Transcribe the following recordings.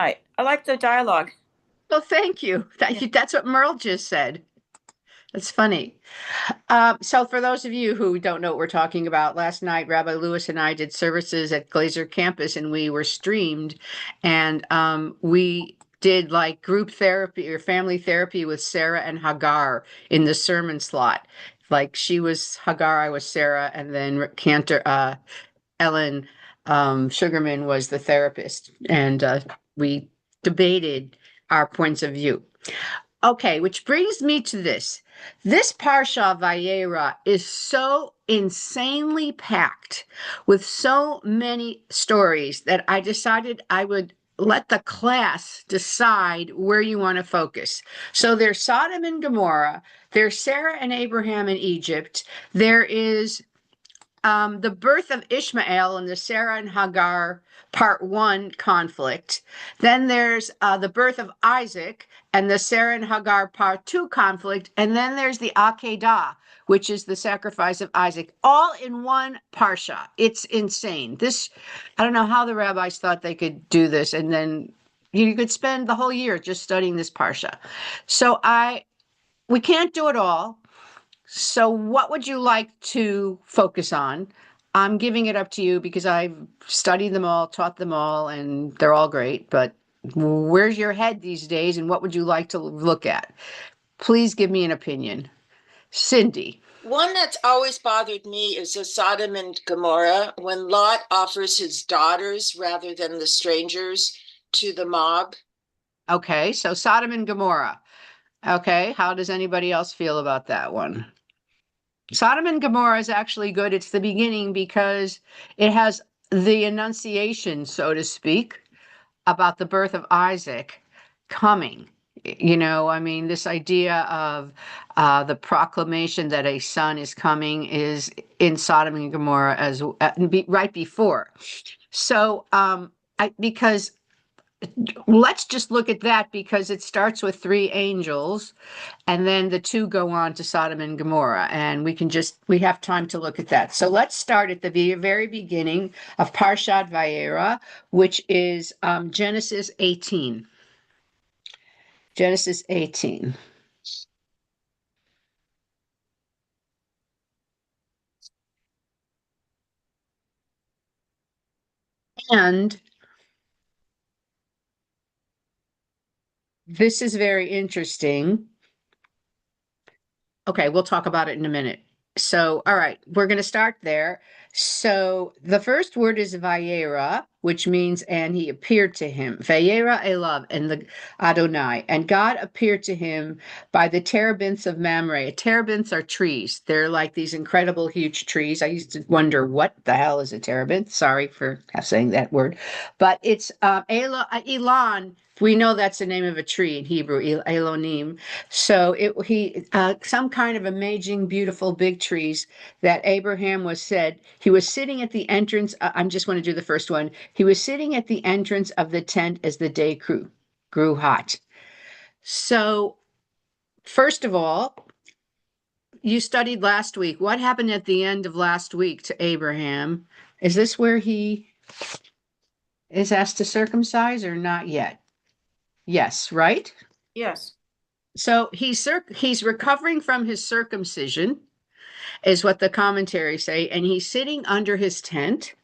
tonight. I like the dialogue. Well, thank you. Yeah. That's what Merle just said. That's funny. So for those of you who don't know what we're talking about, last night Rabbi Lewis and I did services at Glazer campus, and we were streamed, and we did like group therapy or family therapy with Sarah and Hagar in the sermon slot. Like she was Hagar, I was Sarah, and then Cantor Ellen Sugarman was the therapist, and we debated our points of view. Okay, which brings me to this. This Parsha Vayera is so insanely packed with so many stories that I decided I would let the class decide where you want to focus. So there's Sodom and Gomorrah, there's Sarah and Abraham in Egypt, there is the birth of Ishmael and the Sarah and Hagar part one conflict. Then there's the birth of Isaac and the Sarah and Hagar part two conflict. And then there's the Akedah, which is the sacrifice of Isaac, all in one parsha. It's insane. I don't know how the rabbis thought they could do this. And then you could spend the whole year just studying this parsha. So we can't do it all. So what would you like to focus on? I'm giving it up to you because I've studied them all, taught them all, and they're all great. But where's your head these days, and what would you like to look at? Please give me an opinion. Cindy. One that's always bothered me is the Sodom and Gomorrah, when Lot offers his daughters rather than the strangers to the mob. Okay, so Sodom and Gomorrah. Okay, how does anybody else feel about that one? Sodom and Gomorrah is actually good. It's the beginning because it has the annunciation, so to speak, about the birth of Isaac coming. I mean, this idea of the proclamation that a son is coming is in Sodom and Gomorrah as right before. So, because let's just look at that because it starts with three angels and then the two go on to Sodom and Gomorrah, and we have time to look at that. So let's start at the very beginning of Parshat Vayera, which is Genesis 18. Genesis 18. And this is very interesting. Okay, we'll talk about it in a minute. So, all right, we're going to start there. So, the first word is Vayera, which means, and he appeared to him. Vayera Elav, and the Adonai. And God appeared to him by the terebinths of Mamre. Terebinths are trees. They're like these incredible, huge trees. I used to wonder what the hell is a terebinth. Sorry for saying that word. But it's Elon. We know that's the name of a tree in Hebrew, Elonim. So some kind of amazing, beautiful big trees that Abraham he was sitting at the entrance. I just want to do the first one. He was sitting at the entrance of the tent as the day grew hot. So, first of all, you studied last week. What happened at the end of last week to Abraham? Is this where he is asked to circumcise or not yet? Yes, right? Yes. So he's recovering from his circumcision, is what the commentaries say, and he's sitting under his tent.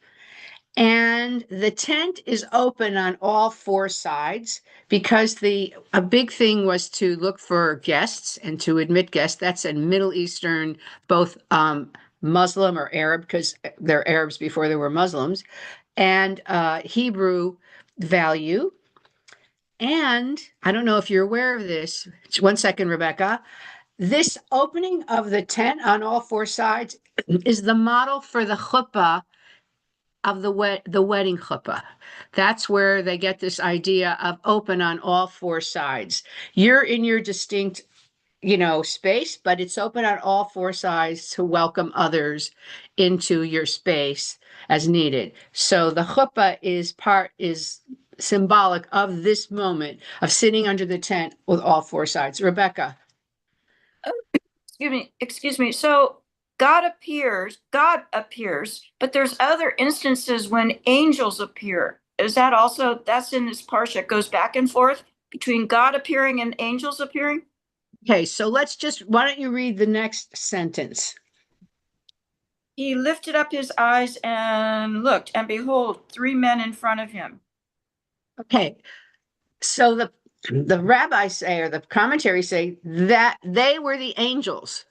And the tent is open on all four sides because a big thing was to look for guests and to admit guests. That's in Middle Eastern, both Muslim or Arab, because they're Arabs before they were Muslims, and Hebrew value. And I don't know if you're aware of this. One second, Rebecca. This opening of the tent on all four sides is the model for the chuppah of the wedding chuppah. That's where they get this idea of open on all four sides. You're in your distinct, space, but it's open on all four sides to welcome others into your space as needed. So the chuppah is symbolic of this moment of sitting under the tent with all four sides. Rebecca. Excuse me. So God appears, but there's other instances when angels appear. is that also, that's in this parsha, it goes back and forth between God appearing and angels appearing? Okay, so why don't you read the next sentence? He lifted up his eyes and looked, and behold, 3 men in front of him. Okay, so the rabbis say, or the commentaries say, that they were the angels.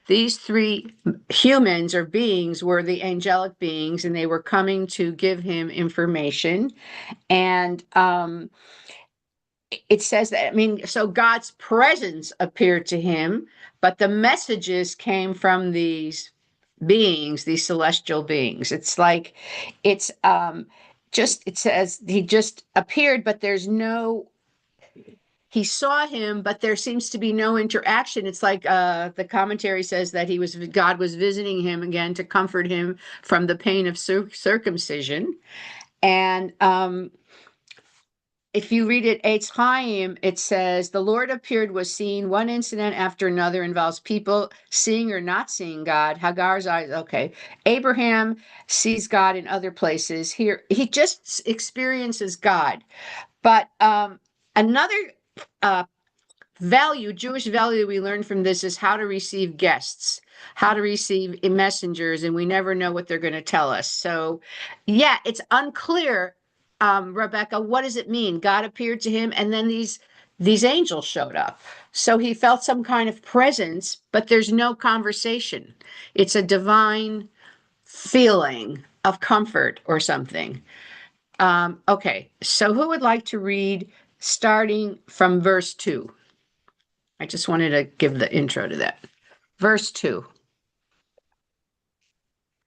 These three humans or beings were the angelic beings, and they were coming to give him information. And it says that, I mean, so God's presence appeared to him, but the messages came from these beings, these celestial beings. It's like, it's just, it says he just appeared, but he saw him, but there seems to be no interaction. It's like the commentary says that God was visiting him again to comfort him from the pain of circumcision. And if you read it, Eitz Chaim, it says, the Lord appeared, was seen. One incident after another involves people seeing or not seeing God. Hagar's eyes, okay. Abraham sees God in other places. Here, he just experiences God. But another Jewish value we learn from this is how to receive guests, how to receive messengers, and we never know what they're going to tell us. So, yeah, it's unclear, Rebecca, what does it mean? God appeared to him, and then these angels showed up. So he felt some kind of presence, but there's no conversation. It's a divine feeling of comfort or something. Okay, so who would like to read starting from verse 2? I just wanted to give the intro to that. Verse 2.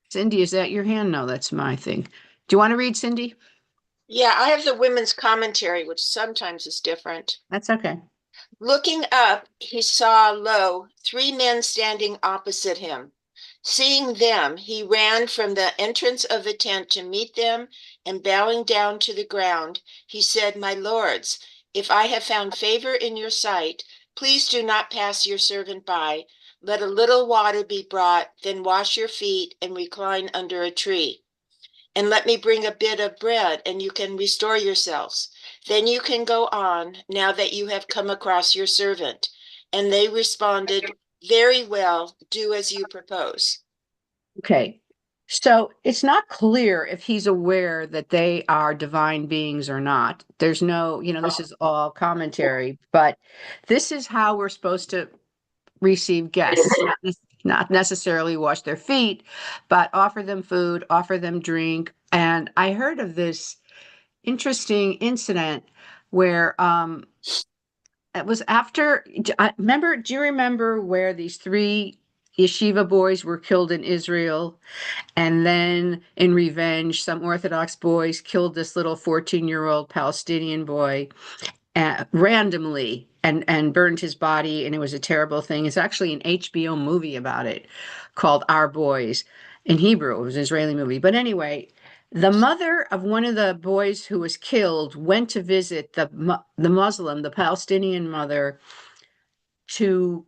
Cindy, is that your hand? No, that's my thing. Do you want to read, Cindy? Yeah, I have the women's commentary, which sometimes is different. That's okay. Looking up, he saw, lo, 3 men standing opposite him. Seeing them, he ran from the entrance of the tent to meet them, and bowing down to the ground, he said, my lords, if I have found favor in your sight, please do not pass your servant by. Let a little water be brought, then wash your feet and recline under a tree. And let me bring a bit of bread, and you can restore yourselves. Then you can go on, now that you have come across your servant. And they responded, very well, do as you propose. Okay. So it's not clear if he's aware that they are divine beings or not. There's no, this is all commentary, but this is how we're supposed to receive guests, not necessarily wash their feet, but offer them food, offer them drink. And I heard of this interesting incident where it was after, do you remember where these 3 yeshiva boys were killed in Israel? And then in revenge, some Orthodox boys killed this little 14-year-old Palestinian boy randomly and burned his body, and it was a terrible thing. It's actually an HBO movie about it called Our Boys. In Hebrew, it was an Israeli movie. But anyway, the mother of one of the boys who was killed went to visit the Palestinian mother, to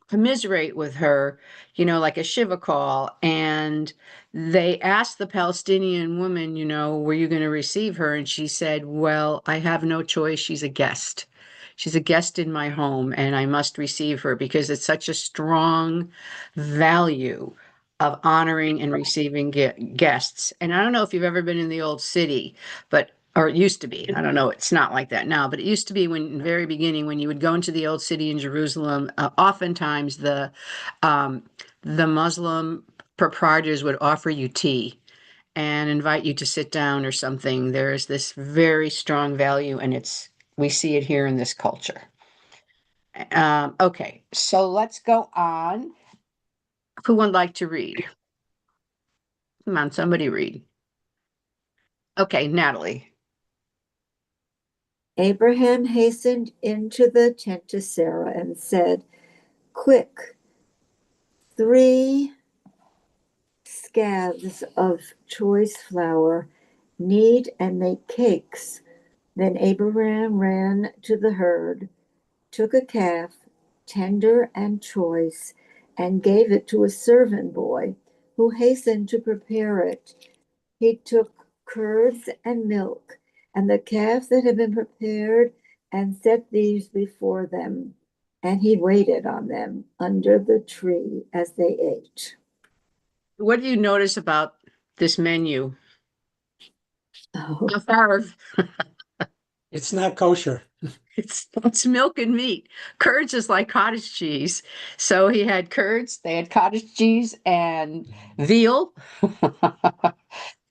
commiserate with her, like a Shiva call. And they asked the Palestinian woman, were you going to receive her? And she said, well, I have no choice. She's a guest. She's a guest in my home, and I must receive her because it's such a strong value of honoring and receiving guests. And I don't know if you've ever been in the old city, or it used to be. I don't know. It's not like that now, but it used to be in the very beginning when you would go into the old city in Jerusalem. Oftentimes, the Muslim proprietors would offer you tea and invite you to sit down or something. There is this very strong value, and we see it here in this culture. Okay, so let's go on. Who would like to read? Come on, somebody read. Okay, Natalie. Abraham hastened into the tent to Sarah and said, quick, 3 scaths of choice flour, knead and make cakes. Then Abraham ran to the herd, took a calf, tender and choice, and gave it to a servant boy who hastened to prepare it. He took curds and milk, and the calf that had been prepared, and set these before them. And he waited on them under the tree as they ate. What do you notice about this menu? Oh, How far It's not kosher. it's milk and meat. Curds is like cottage cheese. So he had curds, they had cottage cheese and veal.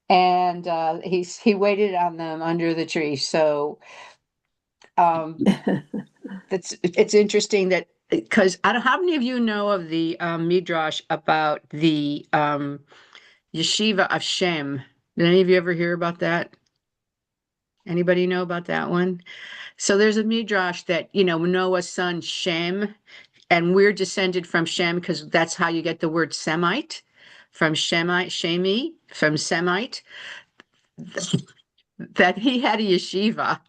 And he waited on them under the tree. So it's interesting that because I don't how many of you know of the midrash about the yeshiva of Shem? Did any of you ever hear about that? Anybody know about that one? So there's a midrash that, Noah's son Shem, and we're descended from Shem because that's how you get the word Semite, from Shemite, Shemi, from Semite, that he had a yeshiva,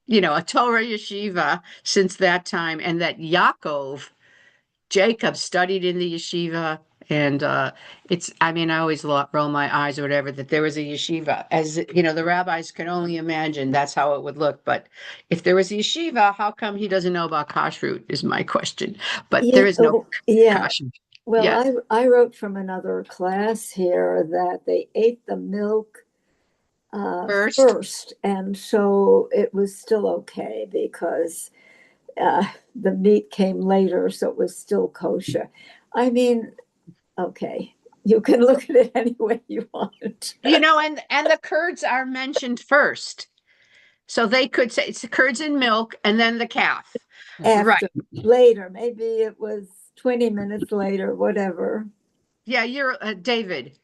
a Torah yeshiva since that time, and that Jacob studied in the yeshiva. And I always roll my eyes or whatever that there was a yeshiva. As the rabbis can only imagine that's how it would look. But if there was a yeshiva, how come he doesn't know about kashrut is my question. But yeah, there is no yeah. kashrut. Well, Yeah. I wrote from another class here that they ate the milk first, and so it was still okay because the meat came later, so it was still kosher. I mean, okay, you can look at it any way you want. And the curds are mentioned first. So they could say it's the curds and milk and then the calf. After, later, maybe it was 20 minutes later, whatever. Yeah, you're David.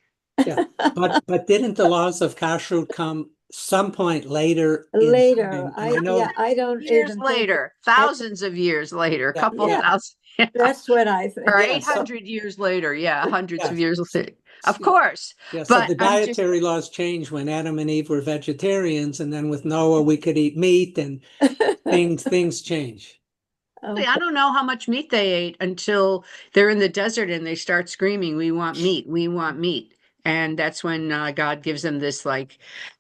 Yeah, but didn't the laws of kashrut come some point later? Later, I know I don't Years even later, thousands of years later, a couple thousand. That's what I think. Or Yeah, 800 years later, hundreds of Yeah. years later. Of course. yeah. So But the I'm just dietary laws changed when Adam and Eve were vegetarians, and then with Noah we could eat meat, and things change. I don't know how much meat they ate until they're in the desert and they start screaming, "We want meat, we want meat." And that's when God gives them this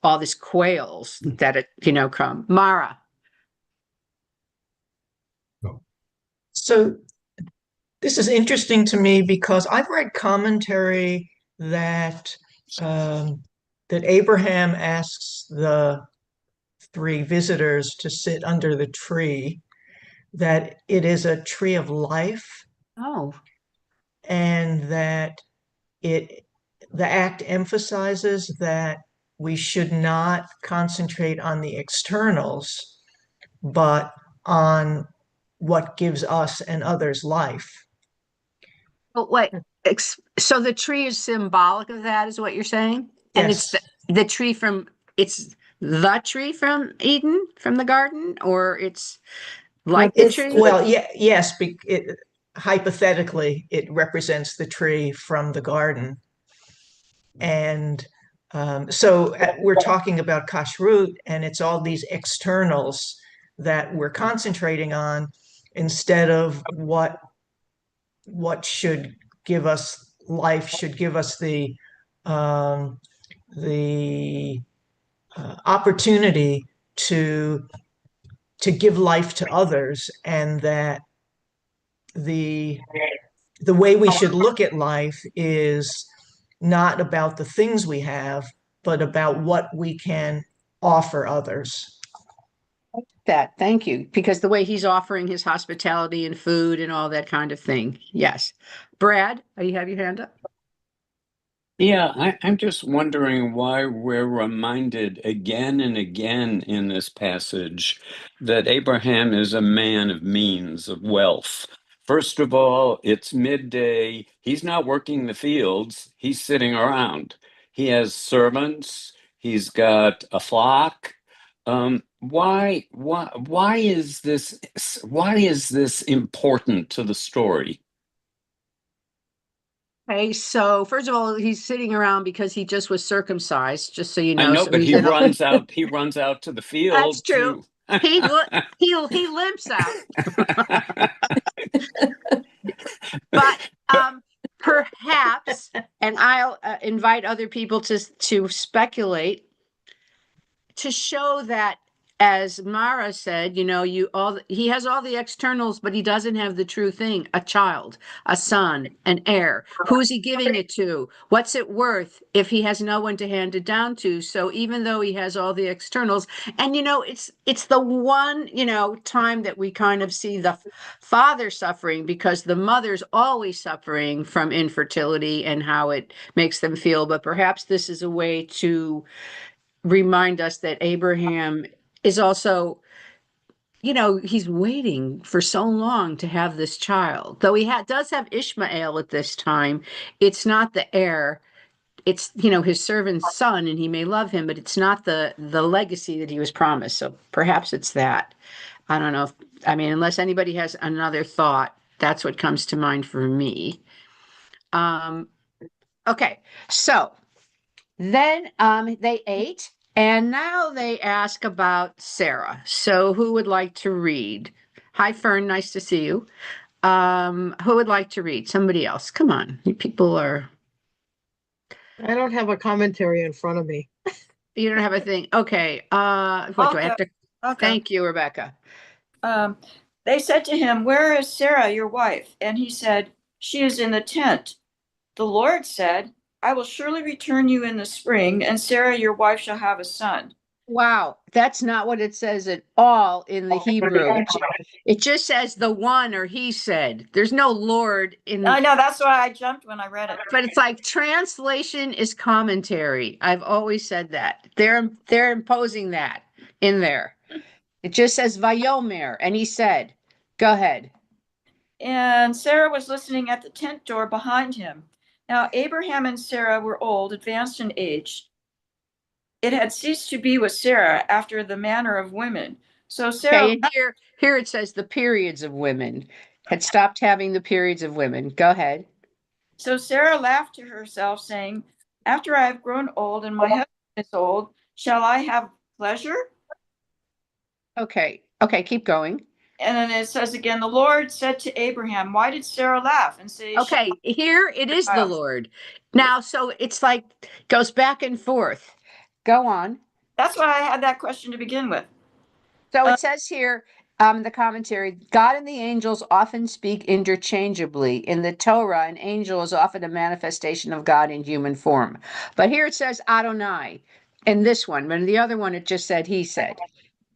all this quails that come. Mara. So this is interesting to me because I've read commentary that that Abraham asks the three visitors to sit under the tree, that it is a tree of life, Oh, and that the act emphasizes that we should not concentrate on the externals, but on what gives us and others life. but wait. So the tree is symbolic of that, is what you're saying? And Yes. it's the tree it's the tree from Eden, from the garden, or it's like the tree? Well, yes, hypothetically, it represents the tree from the garden. And so we're talking about kashrut, and it's all these externals that we're concentrating on instead of what should give us life, should give us the opportunity to give life to others, and that the way we should look at life is not about the things we have, but about what we can offer others. Thank you. Because the way he's offering his hospitality and food and all that kind of thing. Yes. Brad, you have your hand up? Yeah, I'm just wondering why we're reminded again and again in this passage that Abraham is a man of means, of wealth. First of all, it's midday. He's not working the fields, he's sitting around. He has servants, he's got a flock. Why is this important to the story? Okay, so first of all, he's sitting around because he just was circumcised, just so you know. I know, So but he's he in runs out to the field. That's true. He limps out. But perhaps, and I'll invite other people to speculate, to show that, as Mara said, he has all the externals, but he doesn't have the true thing: a child, a son, an heir. Who is he giving it to? What's it worth if he has no one to hand it down to? So even though he has all the externals, and it's the one time that we kind of see the father suffering, because the mother's always suffering from infertility and how it makes them feel. But perhaps this is a way to remind us that Abraham is also, he's waiting for so long to have this child. Though does have Ishmael at this time, it's not the heir. It's, his servant's son, and he may love him, but it's not the legacy that he was promised. So perhaps it's that. I don't know unless anybody has another thought, that's what comes to mind for me. Okay, so then they ate, and now they ask about Sarah. So who would like to read? Hi, Fern, nice to see you. Who would like to read? Somebody else. Come on. You people are. I don't have a commentary in front of me. You don't have a thing. Okay. What do I have to? Okay. Thank you, Rebecca. They said to him, "Where is Sarah, your wife?" And he said, "She is in the tent." The Lord said, "I will surely return you in the spring, and Sarah, your wife, shall have a son." Wow, that's not what it says at all in the Hebrew. It just says the one, or he said. There's no Lord in. I know, that's why I jumped when I read it. But it's like translation is commentary. I've always said that. They're imposing that in there. It just says Vayomer, and he said, go ahead. And Sarah was listening at the tent door behind him. Now Abraham and Sarah were old, advanced in age. It had ceased to be with Sarah after the manner of women. So Sarah. Okay, and here it says the periods of women had stopped having the periods of women. Go ahead. So Sarah laughed to herself, saying, "After I have grown old and my husband is old, shall I have pleasure?" Okay, keep going. And then it says again, the Lord said to Abraham, "Why did Sarah laugh and say?" Okay, here it is the Lord. Now, so it's like goes back and forth. Go on. That's why I had that question to begin with. So it says here, the commentary, God and the angels often speak interchangeably. In the Torah, an angel is often a manifestation of God in human form. But here it says Adonai in this one, but in the other one it just said he said.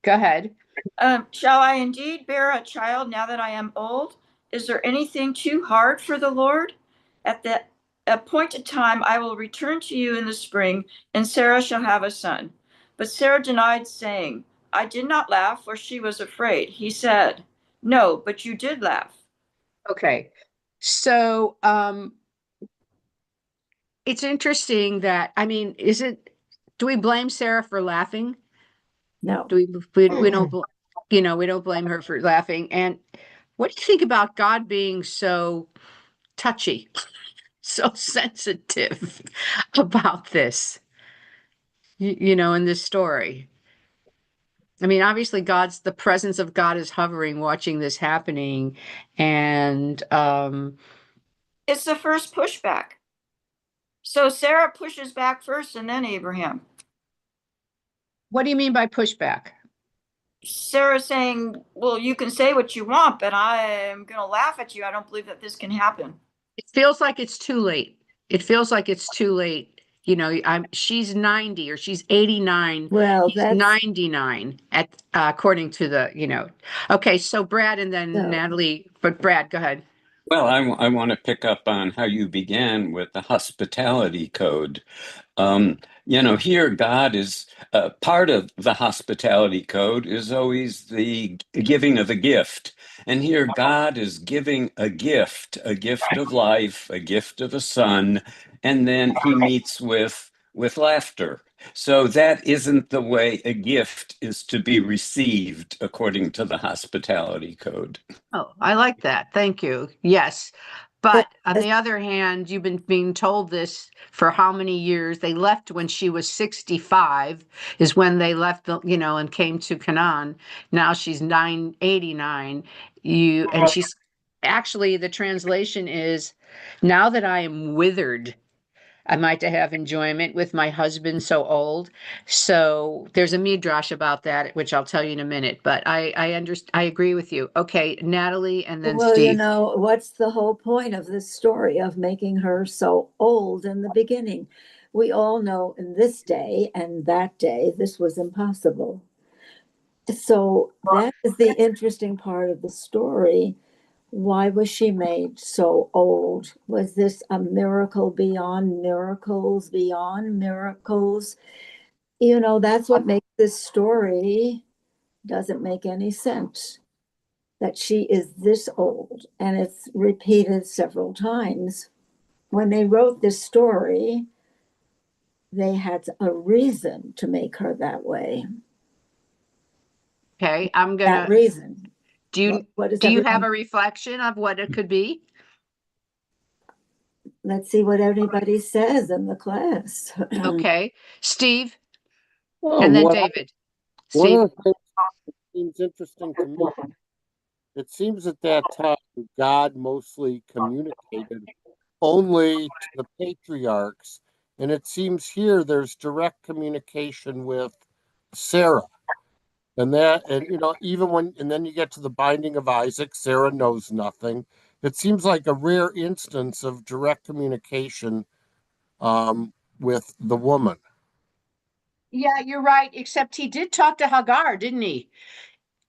Go ahead. Shall I indeed bear a child now that I am old? Is there anything too hard for the Lord? At the appointed time, I will return to you in the spring, and Sarah shall have a son. But Sarah denied, saying, "I did not laugh, for she was afraid." He said, "No, but you did laugh." Okay. So it's interesting that, do we blame Sarah for laughing? No. We don't, we don't blame her for laughing. And what do you think about God being so touchy, so sensitive about this, in this story? Obviously the presence of God is hovering, watching this happening. And, It's the first pushback. So Sarah pushes back first and then Abraham. what do you mean by pushback? Sarah saying, "Well, you can say what you want, but I'm going to laugh at you. I don't believe that this can happen." It feels like it's too late. She's 90 or she's 89. Well, He's that's 99 according to the. Okay, so Brad and then No. Natalie, but Brad, go ahead. Well, I want to pick up on how you began with the hospitality code. Here God is part of the hospitality code is always the giving of a gift. And here God is giving a gift of life, a gift of a son, and then he meets with laughter. So that isn't the way a gift is to be received according to the hospitality code. Oh, I like that. Thank you. Yes. But on the other hand, you've been being told this for how many years? They left when she was 65 is when they left, and came to Canaan. Now she's 89. And she's actually, the translation is, now that I am withered, Am I to have enjoyment with my husband so old? So there's a midrash about that, which I'll tell you in a minute. But I agree with you. Okay, Natalie, and then Well, you Steve. know, what's the whole point of this story of making her so old in the beginning? We all know in this day and that day, this was impossible. So that is the interesting part of the story. Why was she made so old? Was this a miracle beyond miracles, beyond miracles? You know, that's what makes this story doesn't make any sense. That she is this old, and it's repeated several times. When they wrote this story, they had a reason to make her that way. Okay, I'm That gonna. reason. Do you What is do you have everyone? a reflection of what it could be? Let's see what everybody says in the class. Okay, Steve, Well, and then David. one Steve. of the things that seems interesting to me, it seems at that time God mostly communicated only to the patriarchs, and it seems here there's direct communication with Sarah. And even when, and then you get to the binding of Isaac, Sarah knows nothing. It seems like a rare instance of direct communication with the woman. Yeah, you're right. Except he did talk to Hagar, didn't he?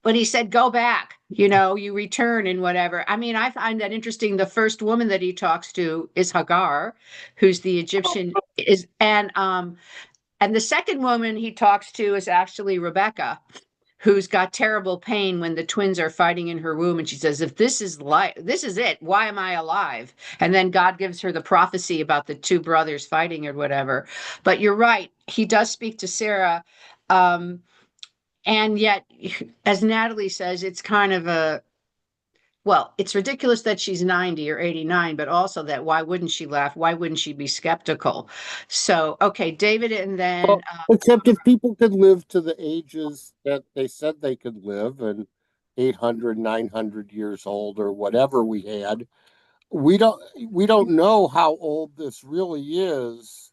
When he said, "Go back, you return and whatever." I mean, I find that interesting. The first woman that he talks to is Hagar, who's the Egyptian is, and the second woman he talks to is actually Rebecca, who's got terrible pain when the twins are fighting in her womb, and she says, "If this is life, this is it. Why am I alive?" And then God gives her the prophecy about the two brothers fighting or whatever. But you're right. He does speak to Sarah. Um, and yet, as Natalie says, it's kind of it's ridiculous that she's 90 or 89, but also that why wouldn't she laugh? Why wouldn't she be skeptical? So, okay, David, and then, Well, except if people could live to the ages that they said they could live, and 800, 900 years old or whatever we had, we don't we don't know how old this really is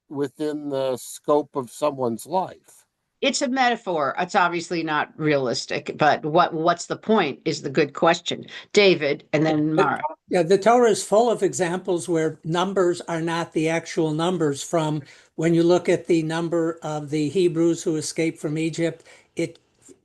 within the scope of someone's life. it's a metaphor. It's obviously not realistic, but what's the point is the good question. David, and then Mara. Yeah, the Torah is full of examples where numbers are not the actual numbers. From when you look at the number of the Hebrews who escaped from Egypt, it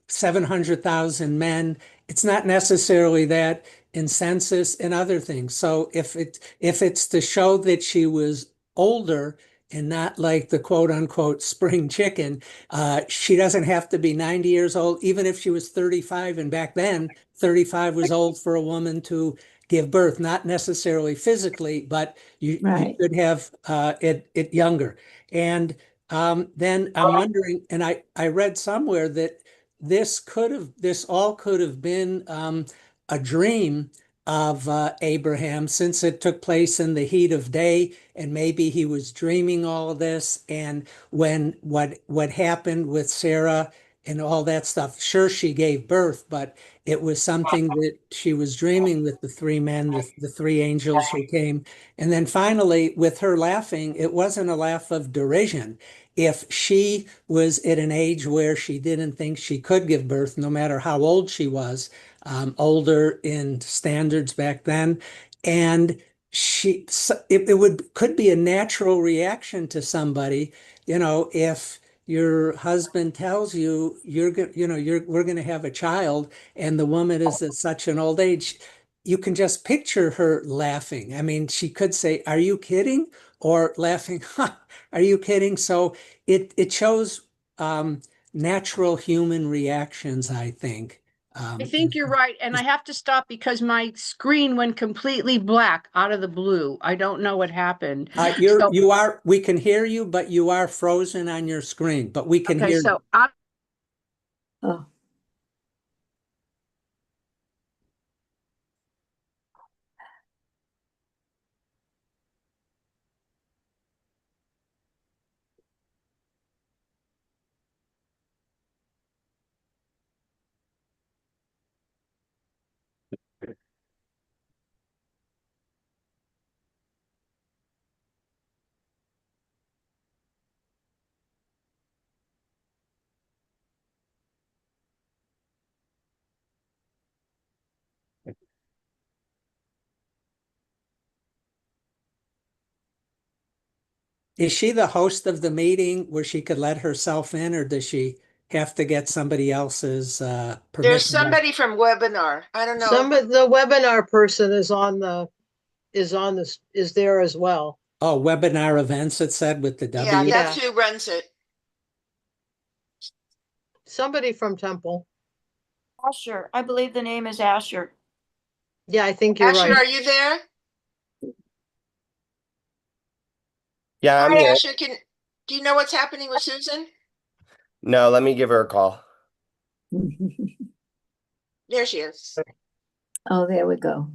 700,000 men. It's not necessarily that in census and other things. So if it's to show that she was older and not like the quote unquote spring chicken, she doesn't have to be 90 years old, even if she was 35. And back then, 35 was old for a woman to give birth, not necessarily physically, but you Right. should have it younger. And then I'm wondering, and I read somewhere that this all could have been a dream of Abraham, since it took place in the heat of day, and maybe he was dreaming all of this. And when what happened with Sarah and all that stuff, sure, she gave birth, but it was something that she was dreaming with the three men, the three angels who came. And then finally, with her laughing, it wasn't a laugh of derision. If she was at an age where she didn't think she could give birth, no matter how old she was, older in standards back then, and it would could be a natural reaction to somebody, if your husband tells you we're going to have a child, and the woman is at such an old age, you can just picture her laughing. I mean, she could say, "Are you kidding?" or laughing, "Ha, are you kidding?" So it shows natural human reactions, I think. I think you're right. And I have to stop because my screen went completely black out of the blue. I don't know what happened. So, we can hear you, but you are frozen on your screen, but we can okay, hear you. so I'm Oh, Is she the host of the meeting where she could let herself in, or does she have to get somebody else's There's permission? somebody from webinar. I don't know. The webinar person is there as well. Oh, webinar events, it said with the Yeah, W. that's who runs it. Somebody from Temple. Asher. I believe the name is Asher. Yeah, I think you're Asher, right. are you there? Yeah, I'm Hi, here. Asher. Do you know what's happening with Susan? No, let me give her a call. There she is. Oh, there we go.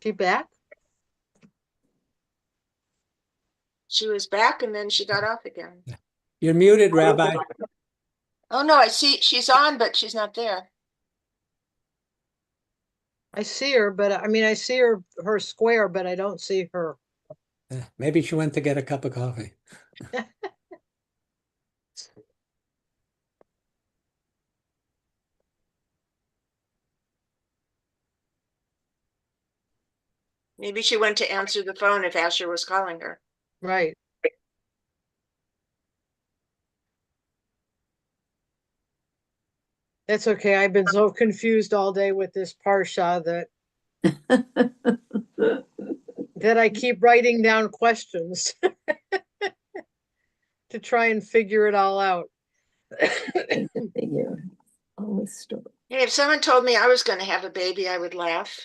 She back? She was back and then she got off again. You're muted, Rabbi. Oh no, I see she's on, but she's not there. I see her, but I see her square, but I don't see her. Maybe she went to get a cup of coffee. Maybe she went to answer the phone if Asher was calling her. Right. That's okay. I've been so confused all day with this parsha that I keep writing down questions to try and figure it all out. Figure all this story. Hey, if someone told me I was going to have a baby, I would laugh.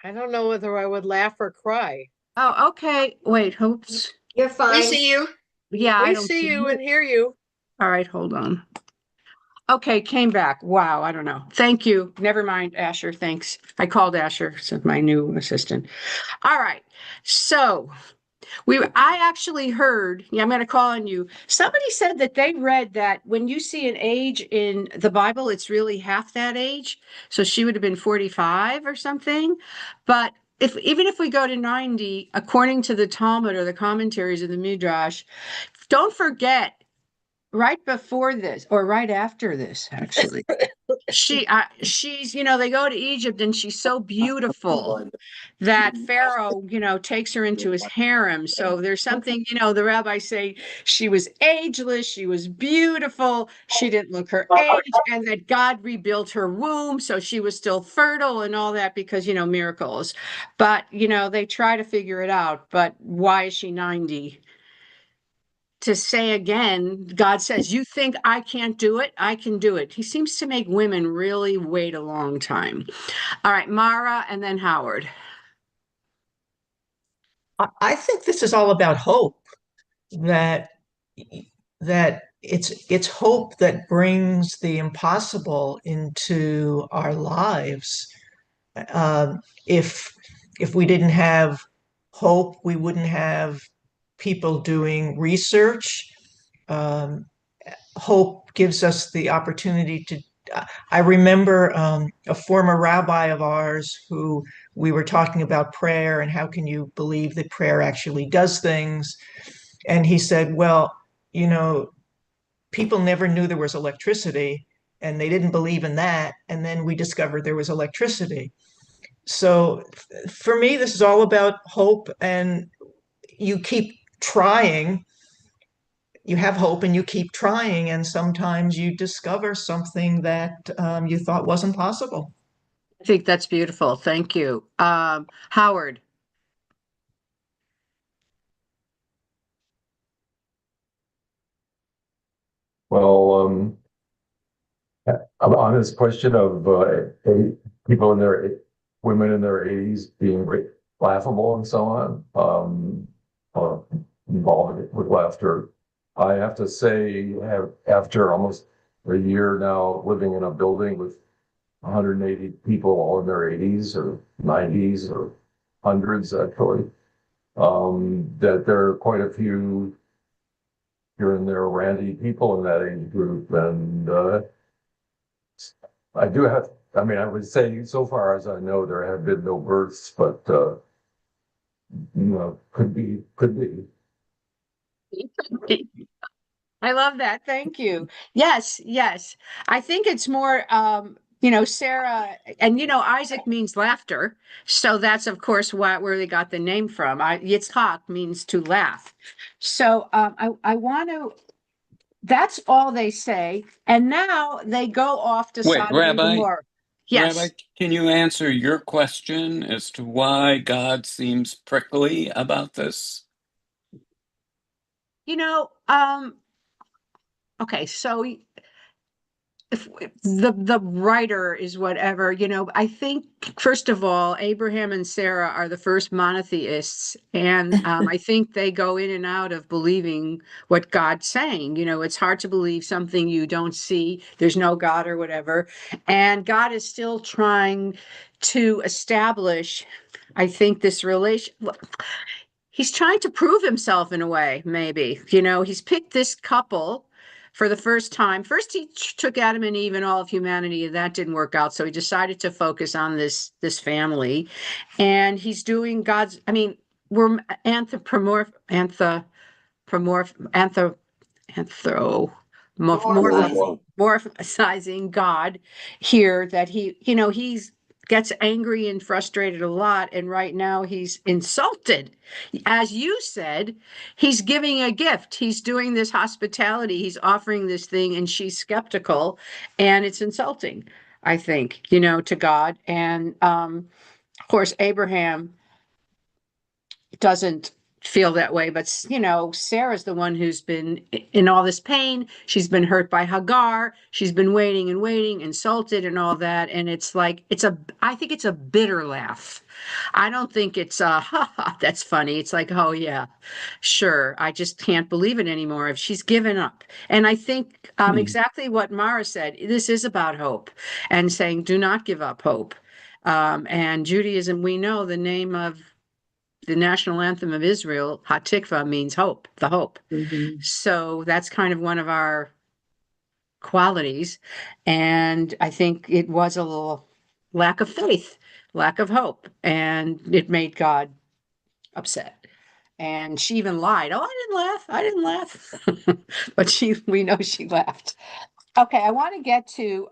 I don't know whether I would laugh or cry. Oh, okay. Wait, oops. You're fine. We see you. Yeah, I We don't see you and hear you. All right, hold on. Okay, came back. Wow, I don't know. Thank you. Never mind, Asher. Thanks. I called Asher, so my new assistant. All right. So I actually heard, yeah, I'm going to call on you. Somebody said that they read that when you see an age in the Bible, it's really half that age. So she would have been 45 or something. But even if we go to 90, according to the Talmud or the commentaries of the Midrash, don't forget, right before this or right after this, actually, she's, they go to Egypt and she's so beautiful that Pharaoh, takes her into his harem. So there's something, the rabbis say she was ageless, she was beautiful, she didn't look her age, and that God rebuilt her womb. So she was still fertile and all that because, miracles. But, they try to figure it out. But why is she 90? To say again, God says, you think I can't do it? I can do it. He seems to make women really wait a long time. All right, Mara and then Howard. I think this is all about hope, that it's hope that brings the impossible into our lives. If we didn't have hope, we wouldn't have people doing research. Hope gives us the opportunity to. I remember a former rabbi of ours who we were talking about prayer and how can you believe that prayer actually does things. And he said, well, people never knew there was electricity and they didn't believe in that. And then we discovered there was electricity. So for me, this is all about hope, and you keep trying. You have hope and you keep trying, and sometimes you discover something that you thought wasn't possible. I think that's beautiful. Thank you. Howard. Well, on this question of people in women in their 80s being laughable and so on, involved with laughter, I have to say, after almost a year now living in a building with 180 people all in their 80s or 90s or hundreds actually, that there are quite a few here and there randy people in that age group, and I would say so far as I know, there have been no births, but could be. I love that. Thank you. Yes, yes. I think it's more Sarah, and Isaac means laughter. So that's of course where they got the name from. Yitzhak means to laugh. So I want to, that's all they say. And now they go off to Wait, Sodom and Gomorrah. Rabbi, Yes. can you answer your question as to why God seems prickly about this? Okay, so if the writer is whatever, I think first of all, Abraham and Sarah are the first monotheists, and I think they go in and out of believing what God's saying. It's hard to believe something you don't see. There's no God or whatever, and God is still trying to establish, I think, this relation. He's trying to prove himself in a way, maybe. He's picked this couple for the first time. First, he took Adam and Eve and all of humanity, and that didn't work out. So he decided to focus on this family, and he's doing God's. I mean, we're morphizing God here, that he's gets angry and frustrated a lot, and right now he's insulted. As you said, he's giving a gift, he's doing this hospitality, he's offering this thing, and she's skeptical, and it's insulting, I think, to God. And of course Abraham doesn't feel that way, but Sarah's the one who's been in all this pain. She's been hurt by Hagar. She's been waiting and waiting, insulted and all that. And it's like, I think it's a bitter laugh. I don't think it's ha ha, that's funny. It's like, oh yeah, sure. I just can't believe it anymore. If she's given up. And I think exactly what Mara said, this is about hope, and saying, do not give up hope. And Judaism, we know the name of the national anthem of Israel, Hatikva, means hope, the hope. Mhm. So that's kind of one of our qualities. And I think it was a little lack of faith, lack of hope, and it made God upset. And she even lied. Oh, I didn't laugh. But we know she laughed. Okay, I want to get to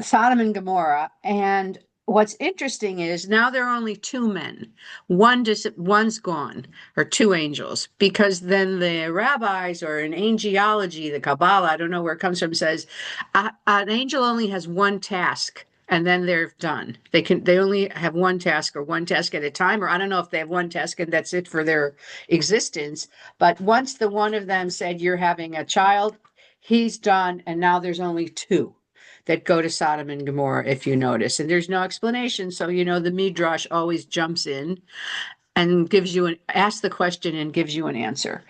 Sodom and Gomorrah. And what's interesting is now there are only two men. One's gone, or two angels, because then the rabbis, or in angelology, the Kabbalah, I don't know where it comes from, says an angel only has one task, and then they're done. They only have one task, or one task at a time, or I don't know if they have one task and that's it for their existence. But once the one of them said, you're having a child, he's done, and now there's only two that go to Sodom and Gomorrah, if you notice. And there's no explanation. So, the Midrash always jumps in and asks the question and gives you an answer.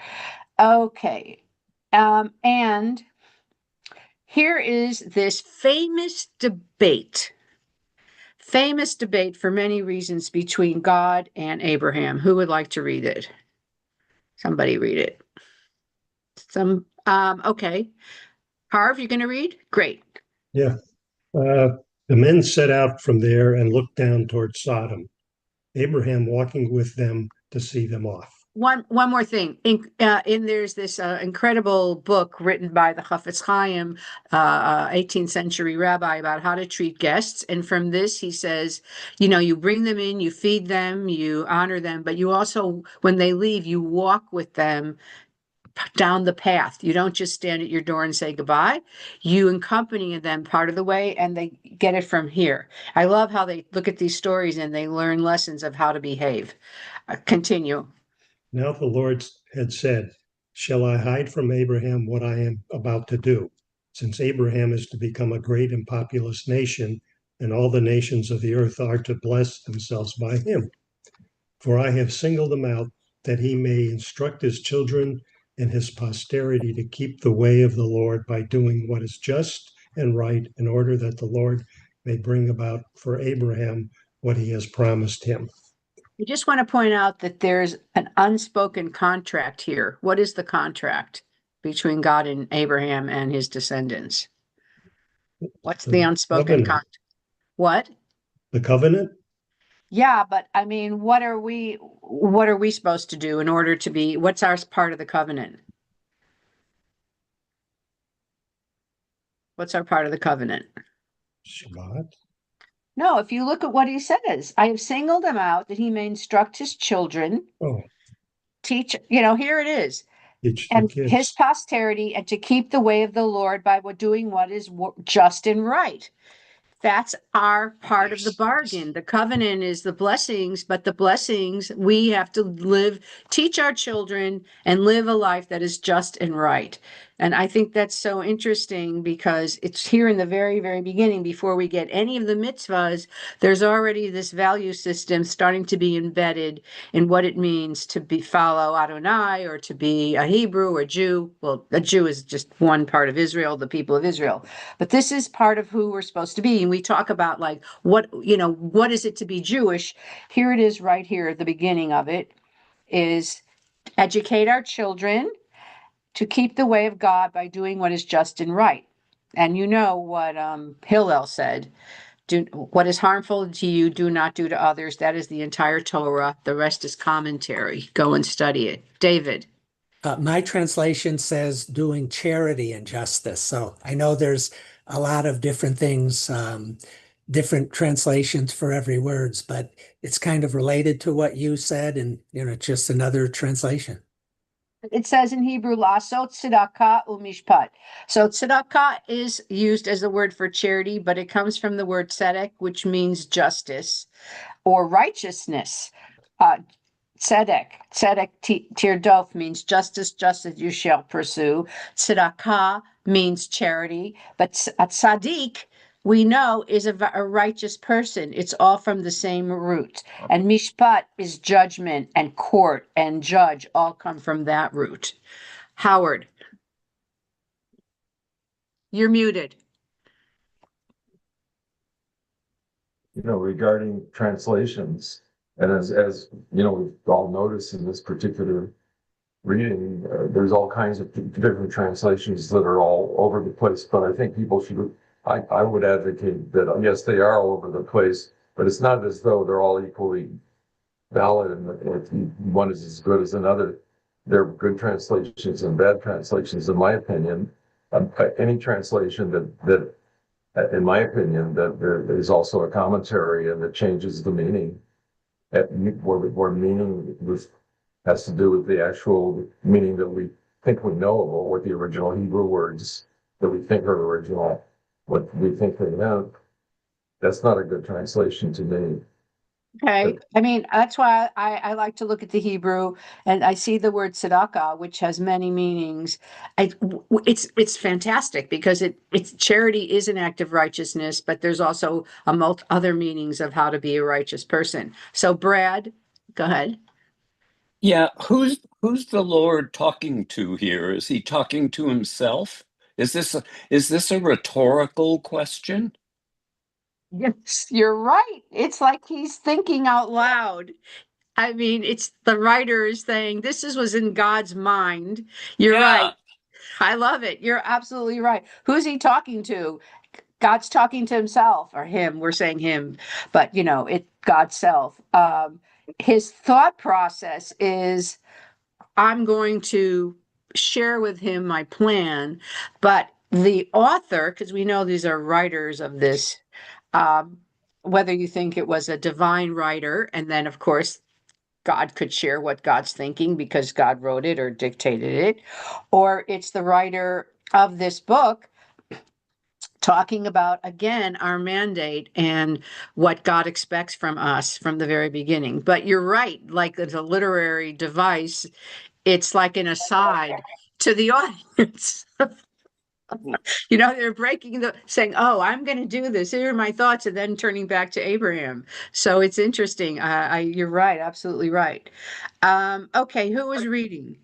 Okay. And here is this famous debate for many reasons between God and Abraham. Who would like to read it? Somebody read it. Okay. Harv, you going to read? Great. Yeah. The men set out from there and looked down toward Sodom, Abraham walking with them to see them off. One more thing. There's this incredible book written by the Chafetz Chaim, 18th century rabbi, about how to treat guests. And from this, he says, you bring them in, you feed them, you honor them, but you also, when they leave, you walk with them down the path. You don't just stand at your door and say goodbye. You accompany them part of the way, and they get it from here. I love how they look at these stories and they learn lessons of how to behave. Continue. Now the Lord had said, shall I hide from Abraham what I am about to do? Since Abraham is to become a great and populous nation, and all the nations of the earth are to bless themselves by him. For I have singled him out that he may instruct his children and his posterity to keep the way of the Lord by doing what is just and right, in order that the Lord may bring about for Abraham what he has promised him. I just want to point out that there's an unspoken contract here. What is the contract between God and Abraham and his descendants? What's the unspoken contract? What? The covenant? Yeah, but I mean, what are we supposed to do in order to be, what's our part of the covenant? What's our part of the covenant? Shabbat. No, if you look at what he says, I have singled him out that he may instruct his children, Oh, teach, here it is, teach the and his kids. posterity, and to keep the way of the Lord by doing what is just and right. That's our part of the bargain. The covenant is the blessings, but the blessings we have to teach our children and live a life that is just and right. And I think that's so interesting because it's here in the very, very beginning, before we get any of the mitzvahs, there's already this value system starting to be embedded in what it means to follow Adonai, or to be a Hebrew or Jew. Well, a Jew is just one part of Israel, the people of Israel. But this is part of who we're supposed to be. And we talk about like, what is it to be Jewish? Here it is right here at the beginning of it, is educate our children to keep the way of God by doing what is just and right. And you know what Hillel said, what is harmful to you, do not do to others. That is the entire Torah. The rest is commentary. Go and study it. David. My translation says doing charity and justice. So I know there's a lot of different things, different translations for every words, but it's kind of related to what you said, and just another translation. It says in Hebrew, lasot tzedakah umishpat. So tzedakah is used as a word for charity, but it comes from the word tzedek, which means justice or righteousness. Tzedek tirdof means justice, justice you shall pursue. Tzedakah means charity, but a tzaddik, we know, is a righteous person. It's all from the same root. And mishpat is judgment, and court and judge all come from that root. Howard, you're muted. Regarding translations, and as we've all noticed in this particular reading, there's all kinds of different translations that are all over the place. But I think people should, I would advocate that, yes, they are all over the place, but it's not as though they're all equally valid and if one is as good as another. There are good translations and bad translations, in my opinion. Any translation that in my opinion, that there is also a commentary and that changes the meaning, where meaning has to do with the actual meaning that we think we know, or what the original Hebrew words that we think are original, what we think they meant. That's not a good translation to me. Okay. I mean, that's why I like to look at the Hebrew, and I see the word tzedakah, which has many meanings. It's fantastic because it's charity is an act of righteousness, but there's also other meanings of how to be a righteous person. So Brad, go ahead. Yeah, who's the Lord talking to here? Is he talking to himself? Is this a rhetorical question? Yes, you're right. It's like he's thinking out loud. I mean, it's the writer is saying was in God's mind. You're right. Yeah. I love it. You're absolutely right. Who's he talking to? God's talking to himself, or him. We're saying him, but God's self. His thought process is, I'm going to share with him my plan, but the author, because we know these are writers of this, whether you think it was a divine writer, and then of course God could share what God's thinking because God wrote it or dictated it, or it's the writer of this book talking about, again, our mandate and what God expects from us from the very beginning. But you're right, like it's a literary device, it's like an aside to the audience. They're saying, oh, I'm going to do this. Here are my thoughts, and then turning back to Abraham. So it's interesting. You're right. Absolutely right. Okay. Who was reading?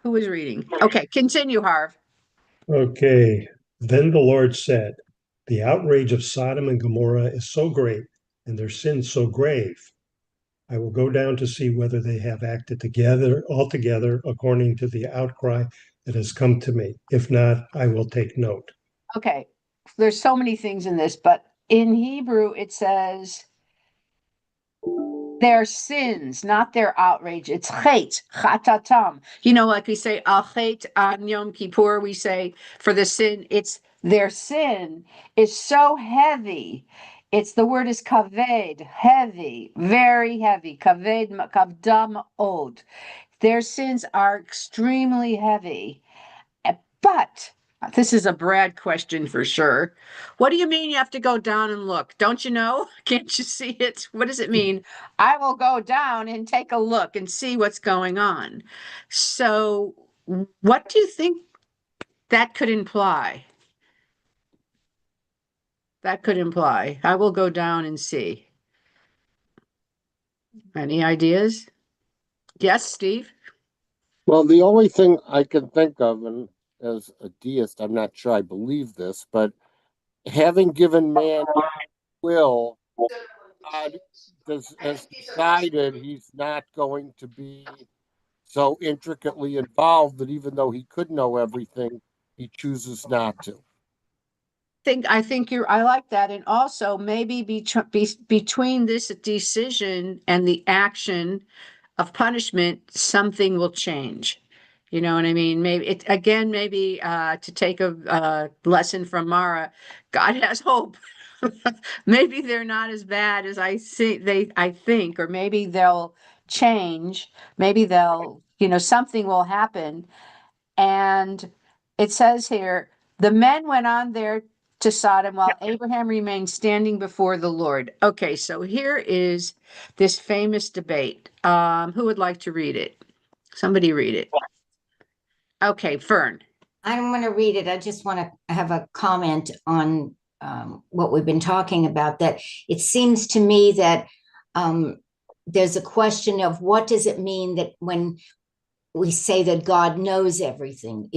Okay. Continue, Harv. Okay. Then the Lord said, the outrage of Sodom and Gomorrah is so great, and their sin so grave. I will go down to see whether they have acted altogether according to the outcry that has come to me. If not, I will take note. Okay. There's so many things in this, but in Hebrew it says, Their sins, not their outrage. It's chet, chatatam. You know, like we say, al chet on Yom Kippur, we say for the sin, it's their sin is so heavy. It's the word is kaved, heavy, very heavy. Kaved, kavdam od. Their sins are extremely heavy. But this is a Brad question for sure. What do you mean you have to go down and look? Don't you know? Can't you see it? What does it mean? I will go down and take a look and see what's going on. So, what do you think that could imply? That could imply. I will go down and see. Any ideas? Yes, Steve? Well, the only thing I can think of, and as a deist, I'm not sure I believe this, but having given man will, God has decided he's not going to be so intricately involved that even though he could know everything, he chooses not to. I like that. And also maybe between this decision and the action of punishment, something will change. You know what I mean? Maybe it again, maybe to take a lesson from Mara, God has hope. Maybe they're not as bad as I think, or maybe they'll change. Maybe they'll, something will happen. And it says here, the men went on there to Sodom while Abraham remained standing before the Lord. Okay, so here is this famous debate. Who would like to read it? Somebody read it. Okay, Fern. I don't want to read it. I just want to have a comment on what we've been talking about. That it seems to me that there's a question of what does it mean that when we say that God knows everything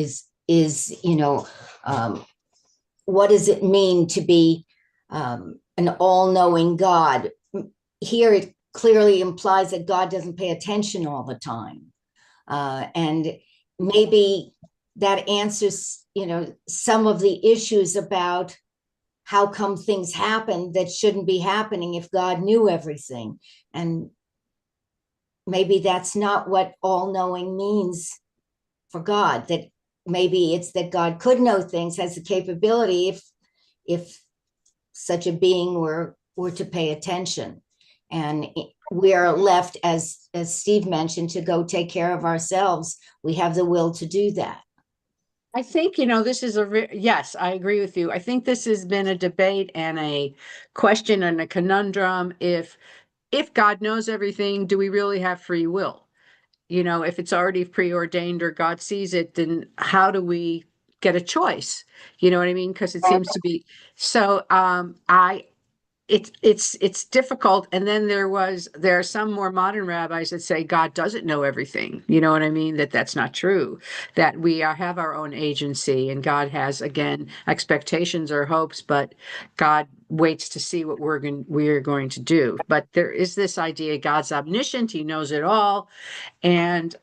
what does it mean to be an all-knowing God? Here it clearly implies that God doesn't pay attention all the time. And maybe that answers, some of the issues about how come things happen that shouldn't be happening if God knew everything. And maybe that's not what all-knowing means for God, that maybe it's that God could know things, has the capability if such a being were to pay attention. And we are left, as Steve mentioned, to go take care of ourselves. We have the will to do that. I think, this is yes, I agree with you. I think this has been a debate and a question and a conundrum. If God knows everything, do we really have free will? If it's already preordained or God sees it, then how do we get a choice? You know what I mean? Because it seems to be so. It's difficult. And then there are some more modern rabbis that say God doesn't know everything. You know what I mean? That's not true. That we have our own agency, and God has, again, expectations or hopes, but God waits to see what we're going to do. But there is this idea: God's omniscient; He knows it all, and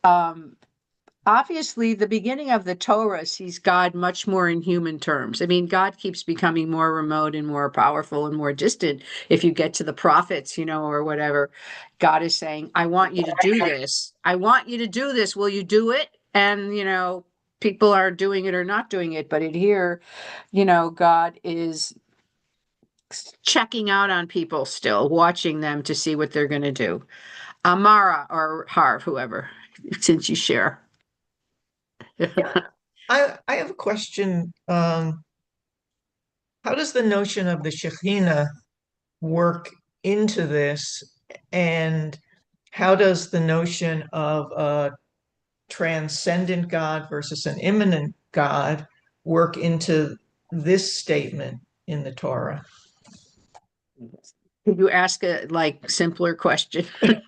obviously, the beginning of the Torah sees God much more in human terms. I mean, God keeps becoming more remote and more powerful and more distant. If you get to the prophets, or whatever, God is saying, I want you to do this. I want you to do this. Will you do it? And, people are doing it or not doing it. But here, God is checking out on people still, watching them to see what they're going to do. Amara or Harv, whoever, since you share. I have a question. How does the notion of the Shekhinah work into this? And how does the notion of a transcendent God versus an immanent God work into this statement in the Torah? Could you ask a simpler question? The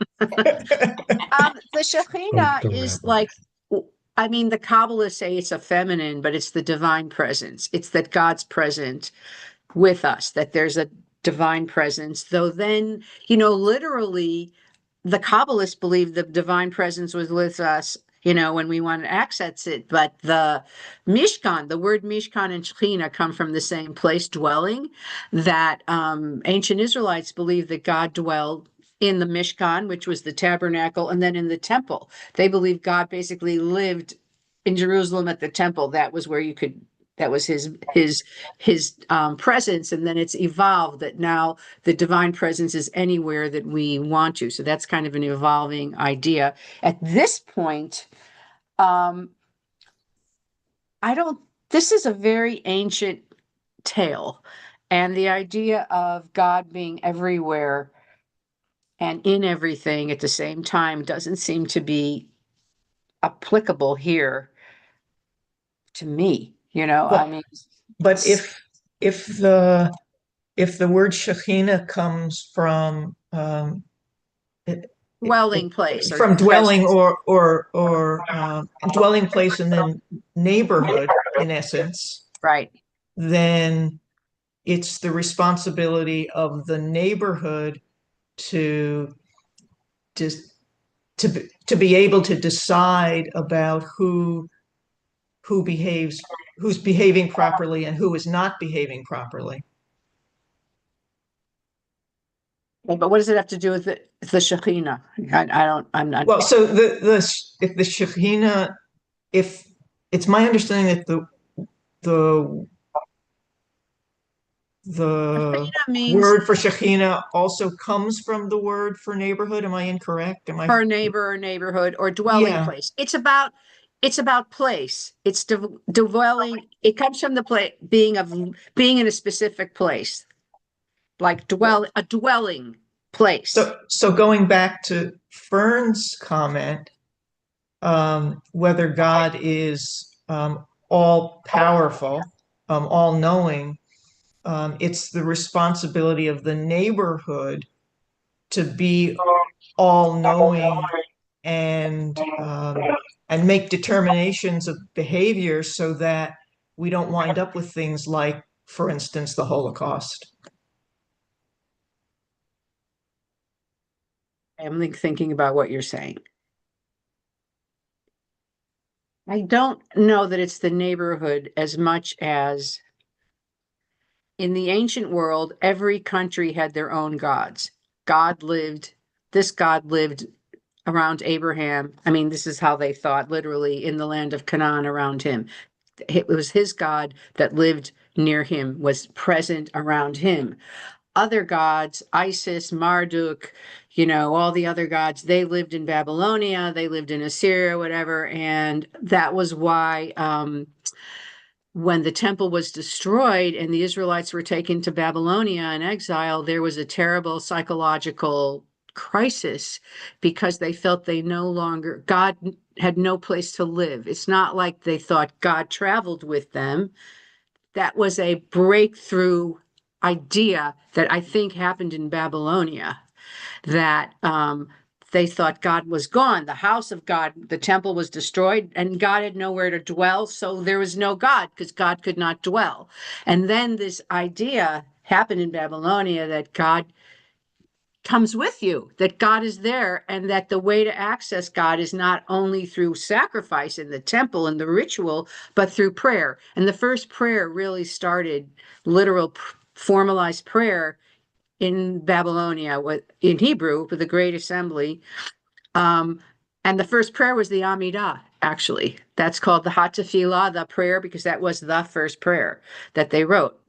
Shekhinah is the Kabbalists say it's a feminine, but it's the divine presence. It's that God's present with us, that there's a divine presence. Though then, literally, the Kabbalists believe the divine presence was with us, when we want to access it. But the Mishkan, the word Mishkan and Shekhinah come from the same place, dwelling, that ancient Israelites believed that God dwelled in the Mishkan, which was the tabernacle, and then in the temple. They believe God basically lived in Jerusalem at the temple. That was where you could, that was his presence. And then it's evolved that now the divine presence is anywhere that we want to. So that's kind of an evolving idea. At this point, this is a very ancient tale. And the idea of God being everywhere and in everything at the same time doesn't seem to be applicable here to me. But if the word Shekhinah comes from dwelling place or from dwelling presence. or dwelling place and then neighborhood in essence, Right. then it's the responsibility of the neighborhood to just to be able to decide about who's behaving properly and who is not behaving properly. But what does it have to do with the Shekhinah? I'm not. Well, so if the Shekhinah, if it's my understanding that the word for Shekhinah also comes from the word for neighborhood. Am I incorrect? For neighbor or neighborhood or dwelling place. It's about place. It's dwelling. It comes from the place being in a specific place, like a dwelling place. So going back to Fern's comment, whether God is all powerful, all knowing, it's the responsibility of the neighborhood to be all knowing and make determinations of behavior so that we don't wind up with things like, for instance, the Holocaust. I'm thinking about what you're saying. I don't know that it's the neighborhood as much as in the ancient world, every country had their own gods. This God lived around Abraham. I mean, this is how they thought, literally, in the land of Canaan around him. It was his God that lived near him, was present around him. Other gods, Isis, Marduk, all the other gods, they lived in Babylonia, they lived in Assyria, whatever. And that was why when the temple was destroyed and the Israelites were taken to Babylonia in exile, there was a terrible psychological crisis because they felt God had no place to live. It's not like they thought God traveled with them. That was a breakthrough idea that I think happened in Babylonia, that they thought God was gone. The house of God, the temple was destroyed, and God had nowhere to dwell. So there was no God because God could not dwell. And then this idea happened in Babylonia that God comes with you, that God is there, and that the way to access God is not only through sacrifice in the temple and the ritual, but through prayer. And the first prayer really started literal formalized prayer in Babylonia, in Hebrew, with the Great Assembly. And the first prayer was the Amidah, actually. That's called the Hatzafilah, the prayer, because that was the first prayer that they wrote.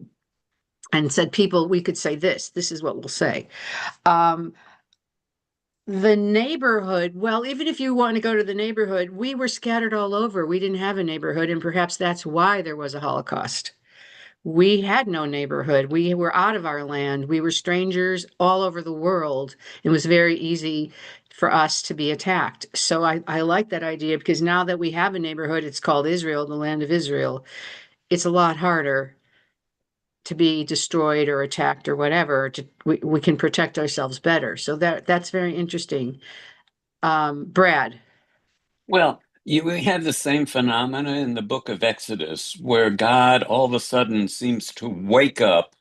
And said, people, we could say this is what we'll say. The neighborhood, well, even if you want to go to the neighborhood, we were scattered all over. We didn't have a neighborhood, and perhaps that's why there was a Holocaust. We had no neighborhood. We were out of our land. We were strangers all over the world. It was very easy for us to be attacked. So I like that idea because now that we have a neighborhood, it's called Israel, the land of Israel. It's a lot harder to be destroyed or attacked or whatever. We can protect ourselves better. So that's very interesting. Brad. Well, we have the same phenomena in the book of Exodus, where God all of a sudden seems to wake up,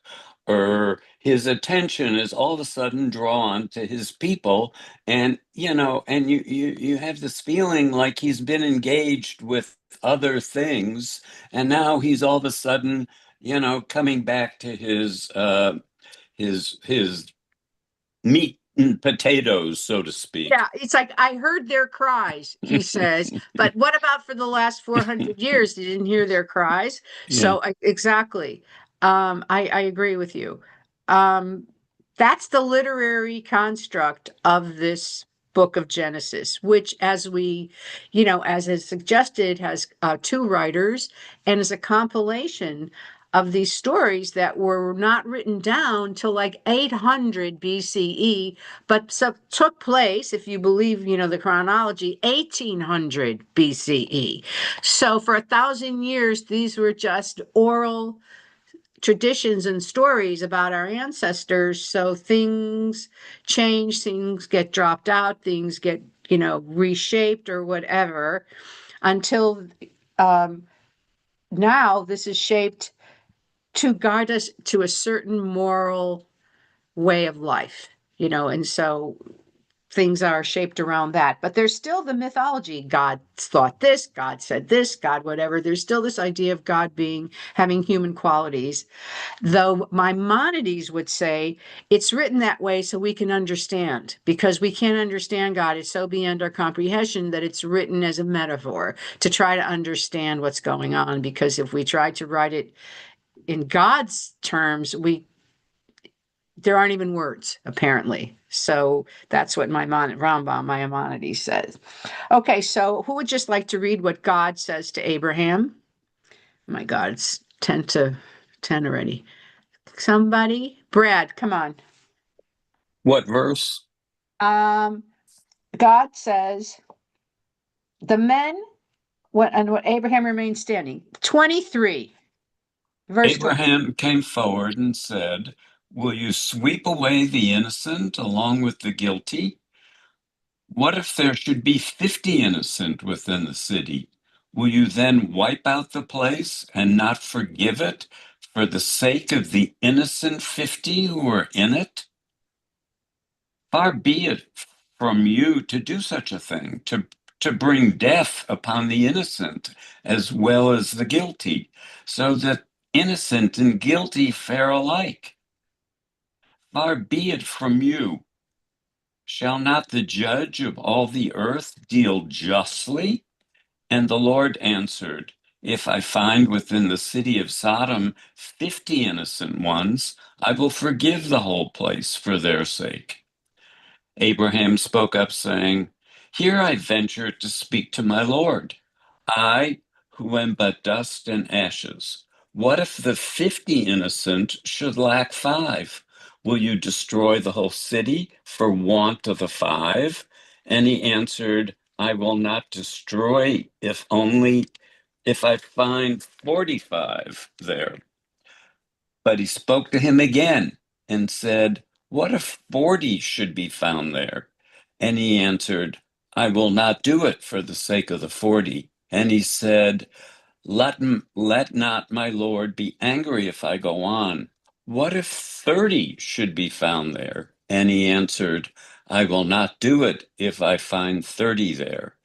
or his attention is all of a sudden drawn to his people. And, and you have this feeling like he's been engaged with other things. And now he's all of a sudden, coming back to his meat potatoes, so to speak. Yeah, it's like, I heard their cries, he says, but what about for the last 400 years? You didn't hear their cries. Yeah. So exactly. I agree with you. That's the literary construct of this book of Genesis, which, as we, as is suggested, has two writers and is a compilation of these stories that were not written down till like 800 BCE, but took place, if you believe, the chronology, 1800 BCE. So for 1,000 years, these were just oral traditions and stories about our ancestors. So things change, things get dropped out, things get, reshaped or whatever, until now this is shaped to guide us to a certain moral way of life, and so things are shaped around that. But there's still the mythology. God thought this, God said this, God whatever. There's still this idea of God having human qualities. Though Maimonides would say it's written that way so we can understand, because we can't understand God. It's so beyond our comprehension that it's written as a metaphor to try to understand what's going on. Because if we try to write it in God's terms, there aren't even words, apparently. So that's what Rambam Maimonides says. Okay, so who would just like to read what God says to Abraham? My God, it's 10 to 10 already. Somebody? Brad, come on. What verse? God says, the men, what Abraham remained standing. 23. Verse 20. Abraham came forward and said, "Will you sweep away the innocent along with the guilty? What if there should be 50 innocent within the city? Will you then wipe out the place and not forgive it for the sake of the innocent 50 who are in it? Far be it from you to do such a thing, to bring death upon the innocent as well as the guilty, so that innocent and guilty fare alike. Far be it from you. Shall not the judge of all the earth deal justly?" And the Lord answered, "If I find within the city of Sodom 50 innocent ones, I will forgive the whole place for their sake." Abraham spoke up, saying, "Here I venture to speak to my Lord. I, who am but dust and ashes. What if the 50 innocent should lack 5? Will you destroy the whole city for want of the 5? And he answered, "I will not destroy if I find 45 there." But he spoke to him again and said, "What if 40 should be found there?" And he answered, "I will not do it for the sake of the 40. And he said, let not my Lord be angry if I go on. What if 30 should be found there?" And he answered, "I will not do it if I find 30 there."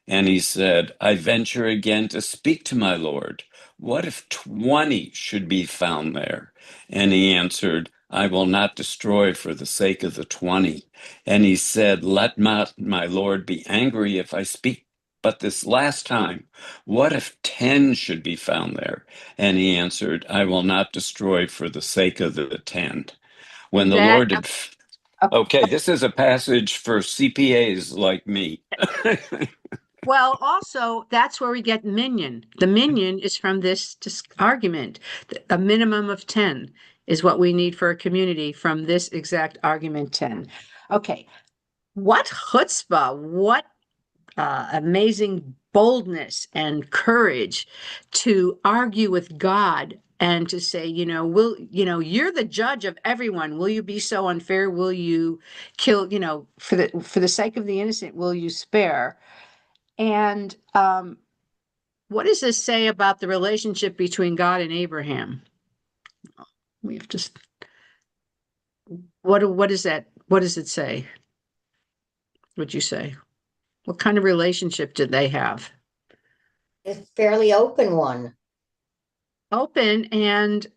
And he said, "I venture again to speak to my Lord. What if 20 should be found there?" And he answered, "I will not destroy for the sake of the 20. And he said, "Let not my Lord be angry if I speak but this last time. What if 10 should be found there?" And he answered, "I will not destroy for the sake of the 10. When the That, Lord had... Okay, this is a passage for CPAs like me. well, also, that's where we get minion. The minion is from this argument. A minimum of 10 is what we need for a community from this exact argument 10. Okay. What chutzpah, what amazing boldness and courage to argue with God and to say, you're the judge of everyone. Will you be so unfair? Will you kill, for the sake of the innocent, will you spare? And what does this say about the relationship between God and Abraham? We have to. What is that? What does it say? Would you say? What kind of relationship did they have? A fairly open one. Open, and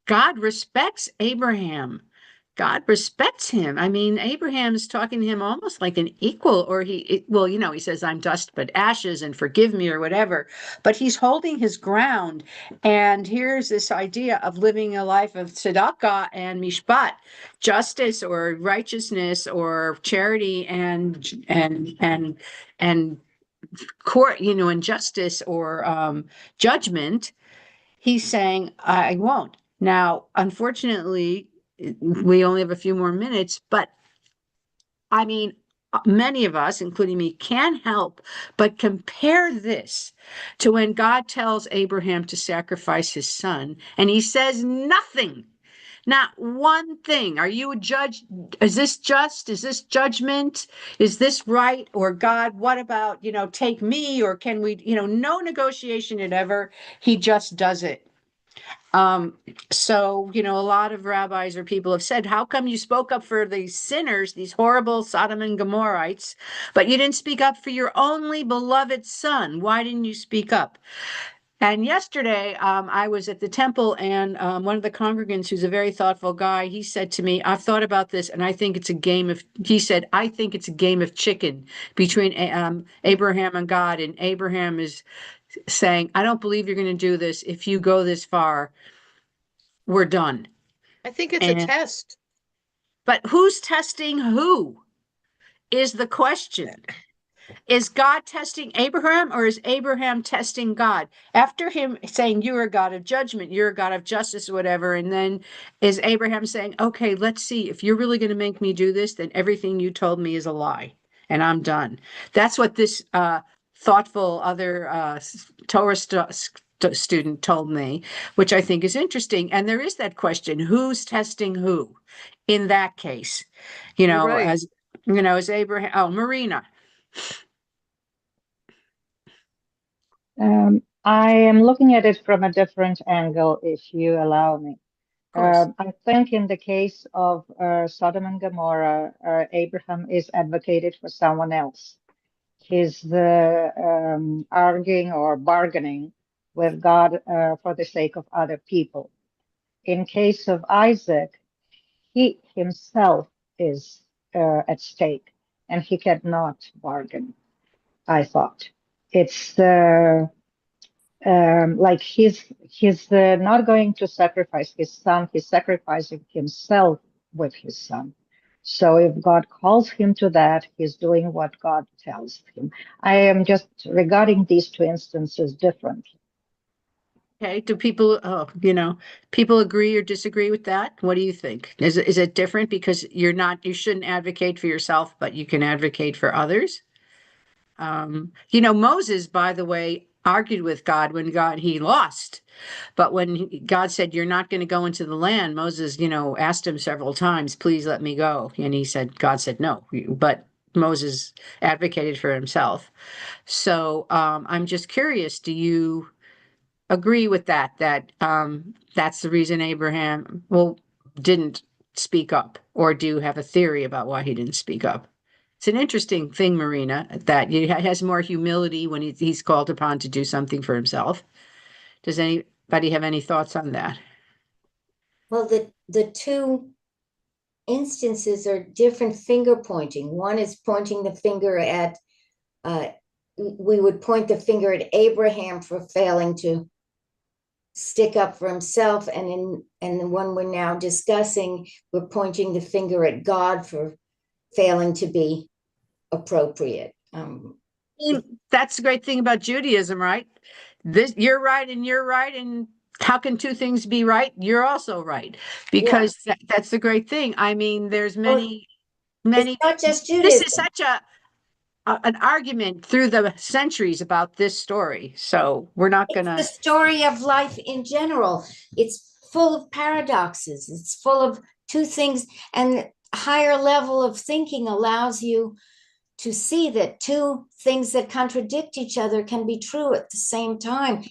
God respects Abraham. God respects him. I mean, Abraham is talking to him almost like an equal, or he says, I'm dust but ashes and forgive me or whatever, but he's holding his ground. And here's this idea of living a life of tzedakah and mishpat, justice or righteousness or charity and court, and justice or judgment. He's saying, I won't. Now, unfortunately, we only have a few more minutes, but I mean, many of us, including me, can't help but compare this to when God tells Abraham to sacrifice his son, and he says nothing, not one thing. Are you a judge? Is this just? Is this judgment? Is this right? Or God, what about, take me? Or can we, no negotiation it ever. He just does it. So, a lot of rabbis or people have said, how come you spoke up for these sinners, these horrible Sodom and Gomorrites, but you didn't speak up for your only beloved son? Why didn't you speak up? And yesterday, I was at the temple, and one of the congregants, who's a very thoughtful guy, he said to me, I've thought about this, and I think it's a game of, he said, I think it's a game of chicken between Abraham and God. And Abraham is saying, I don't believe you're going to do this. If you go this far, we're done. I think it's a test. But who's testing who is the question. Is God testing Abraham, or is Abraham testing God? After him saying, you're a God of judgment, you're a God of justice, or whatever, and then is Abraham saying, okay, let's see, if you're really going to make me do this, then everything you told me is a lie, and I'm done. That's what this thoughtful other Torah student told me, which I think is interesting. And there is that question, who's testing who in that case? Right. As Abraham, Marina. I am looking at it from a different angle, if you allow me. I think in the case of Sodom and Gomorrah, Abraham is advocated for someone else. He's arguing or bargaining with God for the sake of other people. In case of Isaac, he himself is at stake, and he cannot bargain, I thought. It's like he's not going to sacrifice his son, he's sacrificing himself with his son. So if God calls him to that, he's doing what God tells him. I am just regarding these two instances differently. Okay, do people, people agree or disagree with that? What do you think? Is it different because you shouldn't advocate for yourself, but you can advocate for others? Moses, by the way, argued with God when he lost. But when God said, you're not going to go into the land, Moses, asked him several times, please let me go. And God said, no, but Moses advocated for himself. So I'm just curious, do you agree with that that's the reason Abraham didn't speak up, or do you have a theory about why he didn't speak up? It's an interesting thing, Marina, that he has more humility when he's called upon to do something for himself. Does anybody have any thoughts on that? Well, the two instances are different finger pointing. One is pointing the finger at, we would point the finger at Abraham for failing to stick up for himself, and the one we're now discussing, we're pointing the finger at God for failing to be appropriate. That's the great thing about Judaism, right? You're right and you're right, and how can two things be right? You're also right, because that's the great thing. I mean, there's many. It's not just Judaism. This is such an argument through the centuries about this story. So we're not going to. It's the story of life in general. It's full of paradoxes. It's full of two things, and a higher level of thinking allows you to see that two things that contradict each other can be true at the same time.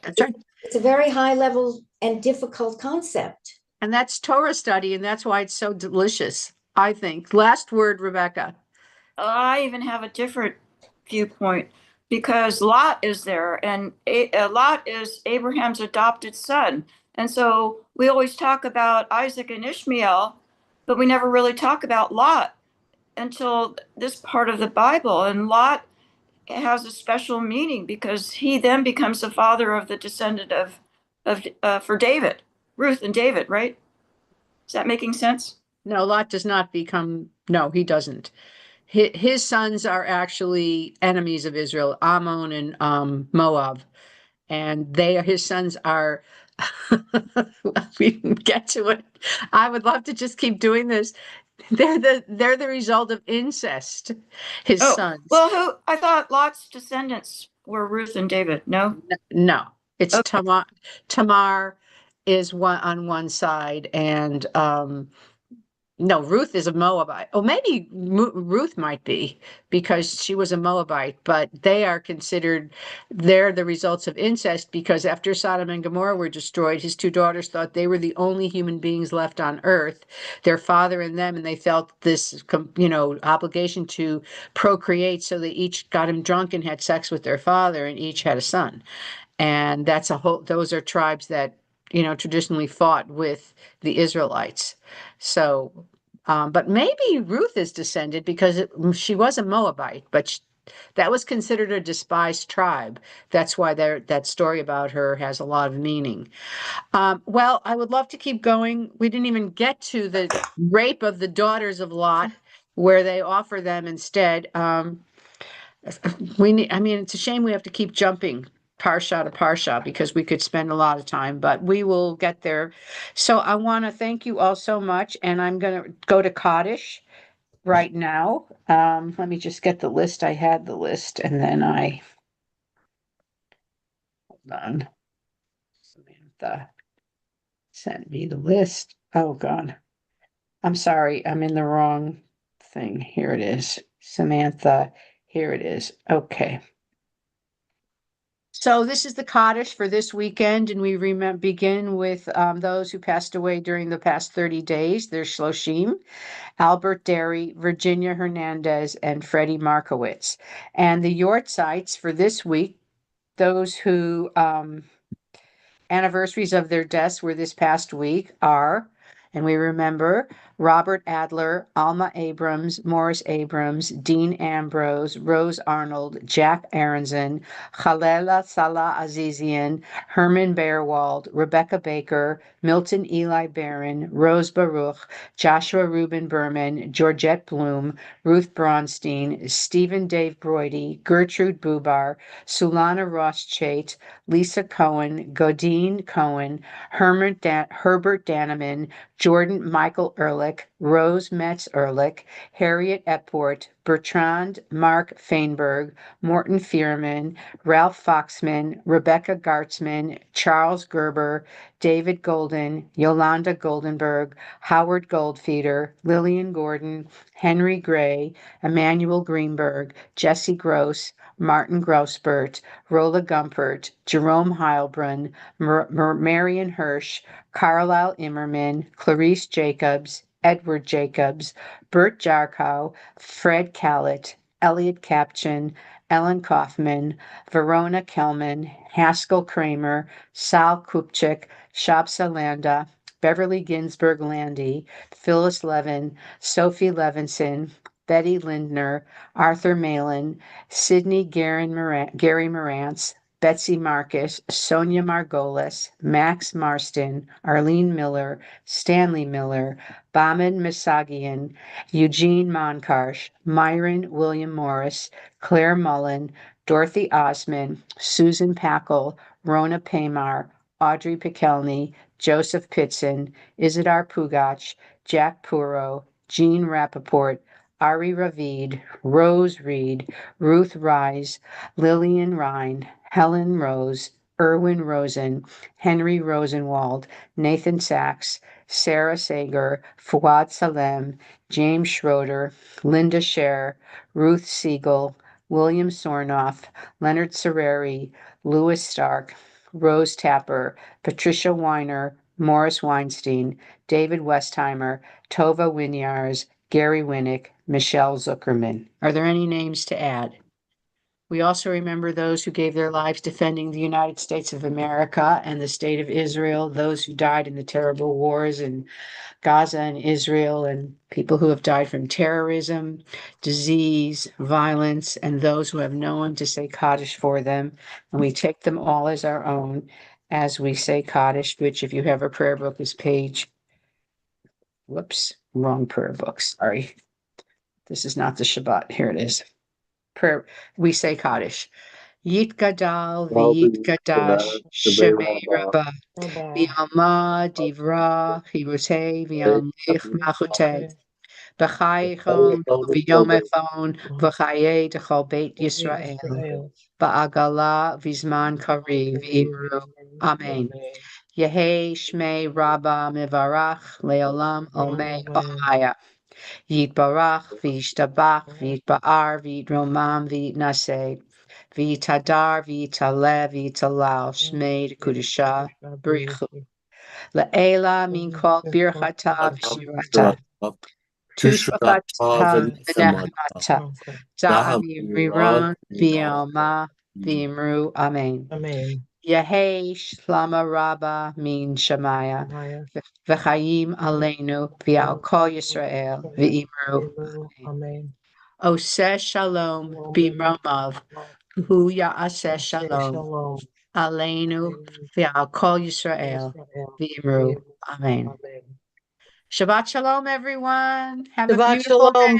That's right. It's a very high level and difficult concept. And that's Torah study, and that's why it's so delicious, I think. Last word, Rebecca. I even have a different viewpoint, because Lot is there, and Lot is Abraham's adopted son. And so we always talk about Isaac and Ishmael, but we never really talk about Lot until this part of the Bible. And Lot has a special meaning because he then becomes the father of the descendant for David, Ruth and David, right? Is that making sense? No, Lot does not become, no, he doesn't. His sons are actually enemies of Israel, Ammon and Moab. And his sons are, we can get to it. I would love to just keep doing this. They're the result of incest, his Oh, sons. well, I thought Lot's descendants were Ruth and David. No? No, it's Okay. Tamar. Tamar is on one side, and no, Ruth is a Moabite. Oh, maybe Ruth might be because she was a Moabite, but they're the results of incest because after Sodom and Gomorrah were destroyed, his two daughters thought they were the only human beings left on earth, their father and them, and they felt this, obligation to procreate. So they each got him drunk and had sex with their father, and each had a son. And those are tribes that, traditionally fought with the Israelites. So, but maybe Ruth is descended because she was a Moabite, but that was considered a despised tribe. That's why that story about her has a lot of meaning. Well, I would love to keep going. We didn't even get to the rape of the daughters of Lot, where they offer them instead. It's a shame we have to keep jumping parsha to parsha because we could spend a lot of time, but we will get there. So I want to thank you all so much, and I'm going to go to Kaddish right now. Let me just get the list. I had the list, and then hold on. Samantha sent me the list. Oh God. I'm sorry, I'm in the wrong thing. Here it is. Samantha, here it is. Okay. So this is the Kaddish for this weekend, and we begin with those who passed away during the past 30 days. There's Shloshim, Albert Derry, Virginia Hernandez, and Freddie Markowitz. And the Yortzites for this week, those who anniversaries of their deaths were this past week are, and we remember Robert Adler, Alma Abrams, Morris Abrams, Dean Ambrose, Rose Arnold, Jack Aronson, Khalela Salah Azizian, Herman Bearwald, Rebecca Baker, Milton Eli Barron, Rose Baruch, Joshua Reuben Berman, Georgette Bloom, Ruth Braunstein, Stephen Dave Broidy, Gertrude Bubar, Sulana Ross Chait, Lisa Cohen, Godine Cohen, Herbert Daneman, Jordan Michael Ehrlich, Rose Metz Ehrlich, Harriet Epworth, Bertrand Mark Feinberg, Morton Fearman, Ralph Foxman, Rebecca Gartzman, Charles Gerber, David Golden, Yolanda Goldenberg, Howard Goldfeeder, Lillian Gordon, Henry Gray, Emmanuel Greenberg, Jesse Gross, Martin Grossbert, Rola Gumpert, Jerome Heilbrunn, Marion Hirsch, Carlisle Immerman, Clarice Jacobs, Edward Jacobs, Bert Jarkow, Fred Callett, Elliot Kapchin, Ellen Kaufman, Verona Kelman, Haskell Kramer, Sal Kupchik, Shabsa Landa, Beverly Ginsburg Landy, Phyllis Levin, Sophie Levinson, Betty Lindner, Arthur Malin, Sidney Gary Morantz, Betsy Marcus, Sonia Margolis, Max Marston, Arlene Miller, Stanley Miller, Bahman Misagian, Eugene Monkarsh, Myron William Morris, Claire Mullen, Dorothy Osman, Susan Packle, Rona Paymar, Audrey Pikelny, Joseph Pitson, Isidar Pugach, Jack Puro, Jean Rappaport, Ari Ravid, Rose Reed, Ruth Rise, Lillian Rhine, Helen Rose, Erwin Rosen, Henry Rosenwald, Nathan Sachs, Sarah Sager, Fuad Salem, James Schroeder, Linda Scher, Ruth Siegel, William Sornoff, Leonard Serreri, Louis Stark, Rose Tapper, Patricia Weiner, Morris Weinstein, David Westheimer, Tova Winyars, Gary Winnick, Michelle Zuckerman. Are there any names to add? We also remember those who gave their lives defending the United States of America and the state of Israel, those who died in the terrible wars in Gaza and Israel, and people who have died from terrorism, disease, violence, and those who have no one to say Kaddish for them. And we take them all as our own as we say Kaddish, which, if you have a prayer book, is page, whoops, wrong prayer book, sorry. This is not the Shabbat. Here it is. Prayer, we say Kaddish. Yit Gadal v'yit Gadash Shemei Rabbah v'yalma divra chirutei v'yamlich machutei b'chaychon v'yomethon v'chayei d'chol Beit Yisrael ba'agala v'zman kari v'imru. Amen. Yehei Shmei Rabbah Mivarach Leolam Omei Ohaya. Yitbarach v'yishtabach v'yitba'ar v'yitromam v'yitnaseh v'yitadar v'yitaleh v'yitalal shmei kudusha b'richu le'ela min kol birchata v'shirata tushvachata v'nechemata da'amiran v'yalma v'imru. Amen. Amen. Yehei shlama rabba min shamaya v'chayim aleinu v'al kol Yisrael v'imru. Amen. Oseh shalom b'mromav hu ya'aseh shalom Shalom. aleinu v'al kol Yisrael v'imru. Amen. Amen. Shabbat shalom, everyone. Have a Shabbat beautiful day. shalom.